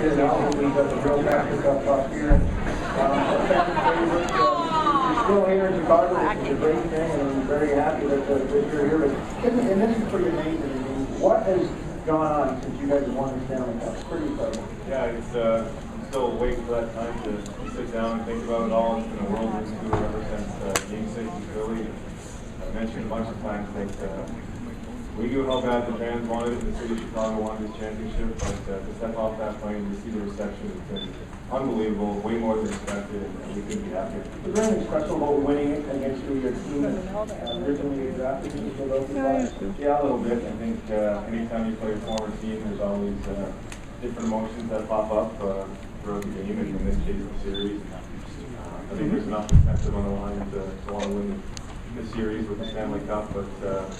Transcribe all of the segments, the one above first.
here now. We got the real Master Cup up here. A fan favorite. You're still here in Chicago, which is a great thing, and I'm very happy that you're here. But, and this is pretty amazing. I mean, what has gone on since you guys have won the Stanley Cup? It's pretty incredible. Yeah, I'm still waiting for that time to sit down and think about it all. It's been a whirlwind tour ever since Game 6 in Philly. I mentioned a bunch of times that we knew how bad the fans wanted it, the city of Chicago wanted this championship, but to step off that plane and to see the reception has been unbelievable, way more than expected, and we couldn't be happier. Was there anything special about winning it against your team originally drafted in Philadelphia? Yeah, a little bit. I think anytime you play a former team, there's always different emotions that pop up throughout the game, and in this case, the series. I think there's enough incentive on the line to want to win the series with the Stanley Cup, but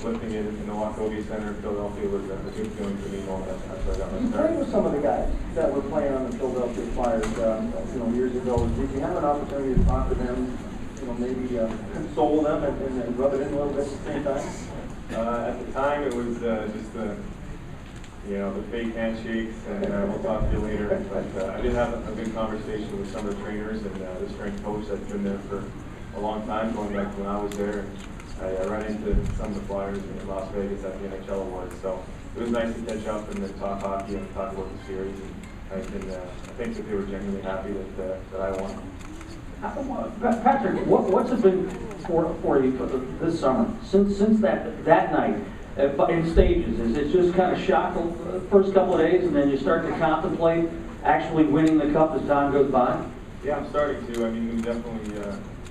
lifting it in the Wachovia Center in Philadelphia was a good feeling for me. After I got my start. You played with some of the guys that were playing on the Philadelphia Flyers, years ago. Did you have an opportunity to talk to them? Maybe console them and rub it in a little bit at the same time? At the time, it was just the fake handshakes, and we'll talk to you later. But I did have a good conversation with some of the trainers and the strength coach that's been there for a long time, going back to when I was there. And I ran into some of the Flyers in Las Vegas at the NHL Awards. So it was nice to catch up and then talk hockey and talk about the series. And I think that they were genuinely happy that I won. Patrick, what's it been for you this summer since that night in stages? Is it just kind of shock the first couple of days, and then you start to contemplate actually winning the cup as time goes by? Yeah, I'm starting to. I mean, we definitely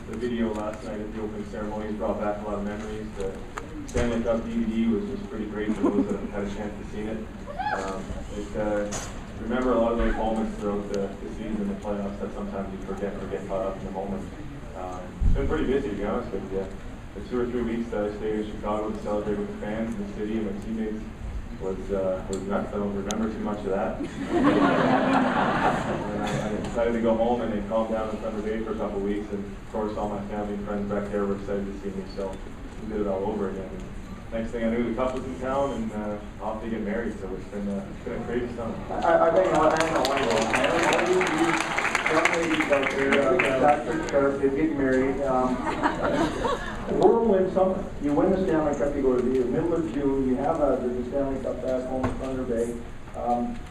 the video last night at the opening ceremony brought back a lot of memories. The Stanley Cup DVD was just pretty great for those that have had a chance to see it. Remember a lot of those moments throughout the season, the playoffs, that sometimes you forget or get caught up in the moment. It's been pretty busy, to be honest with you. The 2 or 3 weeks that I stayed in Chicago to celebrate with the fans in the city and my teammates was nuts. I don't remember too much of that. And I decided to go home, and they calmed down in Thunder Bay for a couple of weeks, and of course all my family and friends back there were excited to see me, so we did it all over again. Next thing I knew, the cup was in town, and off to get married. So it's been a crazy summer. I think young ladies out there, Dr. Sharp, they get married. Whirlwind summer. You win the Stanley Cup. You go to the middle of June. You have the Stanley Cup back home in Thunder Bay.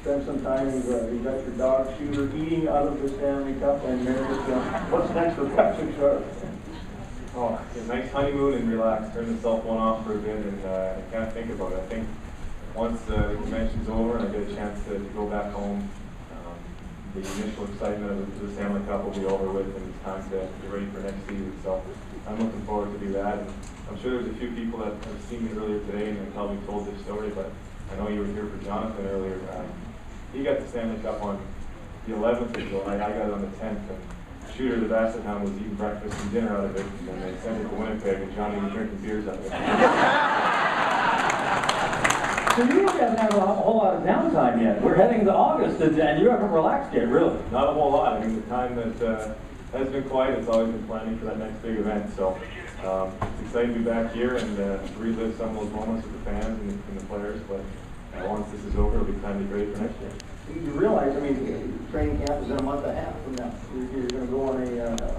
Spend some time. You got your dog Shooter eating out of the Stanley Cup and married. What's next for Patrick Sharp? Oh, a nice honeymoon and relax. Turn the cell phone off for a bit and kind of think about it. I think once the convention's over and I get a chance to go back home, the initial excitement of the Stanley Cup will be over with, and it's time to get ready for next season. So I'm looking forward to do that. And I'm sure there's a few people that have seen me earlier today and have probably told this story, but I know you were here for Jonathan earlier. He got the Stanley Cup on the 11th of July. I got it on the 10th. And Shooter, the Basset Hound, was eating breakfast and dinner out of it, and they sent it to Winnipeg, and Johnny was drinking beers out of it. So you really haven't had a whole lot of downtime yet. We're heading to August, and you haven't relaxed yet, really. Not a whole lot. I mean, the time that has been quiet, it's always been planning for that next big event. So it's exciting to be back here and relive some of those moments with the fans and the players. But once this is over, it'll be time to get ready for next year. You realize, I mean, training camp is in a month and a half from now. You're going to go on a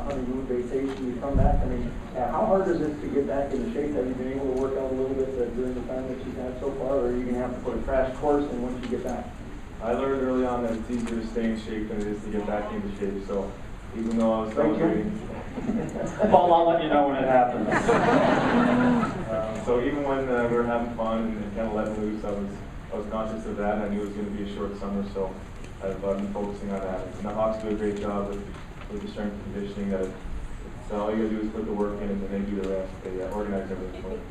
honeymoon vacation. You come back. I mean, how hard is it to get back into shape? Have you been able to work out a little bit during the time that you've had so far, or are you going to have to put a crash course in once you get back? I learned early on that it's easier to stay in shape than it is to get back into shape. So even though I was celebrating, Paul, I'll let you know when it happens. So even when we were having fun and kind of letting loose, I was conscious of that, and I knew it was going to be a short summer, so I've been focusing on that. And the Hawks do a great job with the strength and conditioning. So all you got to do is put the work in, and then they do the rest. They organize everything for you.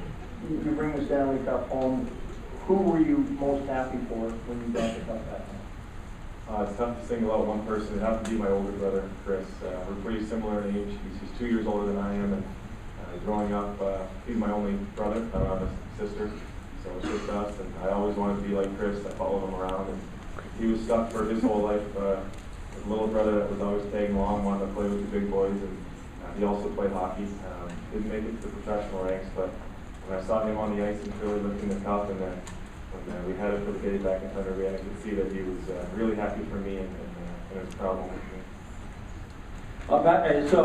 You bring the Stanley Cup home. Who were you most happy for when you brought the cup back home? It's tough to single out one person. It happened to be my older brother, Chris. We're pretty similar in age. He's 2 years older than I am, and growing up, he's my only brother. I don't have a sister. So it's just us, and I always wanted to be like Chris. I followed him around, and he was stuck for his whole life. His little brother that was always tagging along, wanted to play with the big boys, and he also played hockey. Didn't make it to the professional ranks, but when I saw him on the ice in Philly lifting the cup, and then when we had it for the day back in Thunder Bay, I could see that he was really happy for me and it was a proud moment for me. So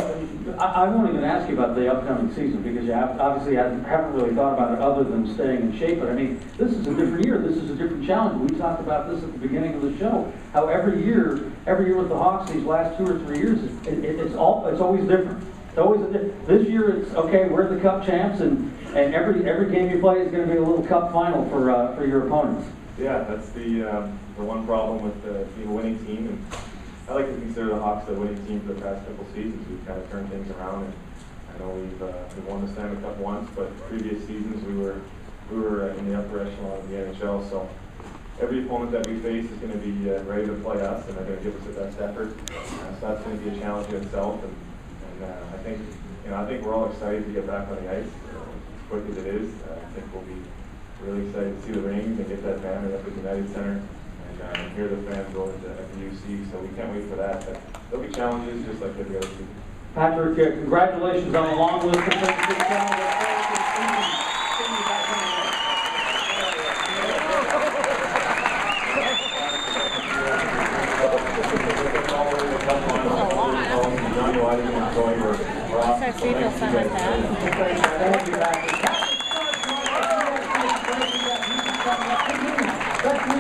I won't even ask you about the upcoming season because you obviously haven't really thought about it other than staying in shape. But I mean, this is a different year. This is a different challenge. We talked about this at the beginning of the show. How every year with the Hawks these last 2 or 3 years, it's always different. It's always this year. It's okay. We're the Cup champs, and every game you play is going to be a little Cup final for your opponents. Yeah, that's the one problem with being a winning team. And I like to consider the Hawks a winning team for the past couple seasons. We've kind of turned things around, and I know we've won the Stanley Cup once, but previous seasons we were in the upper echelon of the NHL. So every opponent that we face is going to be ready to play us, and they're going to give us the best effort. So that's going to be a challenge in itself, and I think we're all excited to get back on the ice as quick as it is. I think we'll be really excited to see the rings and get that banner up at the United Center. And hear the fans go at the UC, so we can't wait for that. But there'll be challenges just like every other season. Patrick, congratulations on a long list of things to Thank you, Patrick. That's me,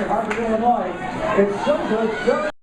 Harvard, Illinois. It's so good.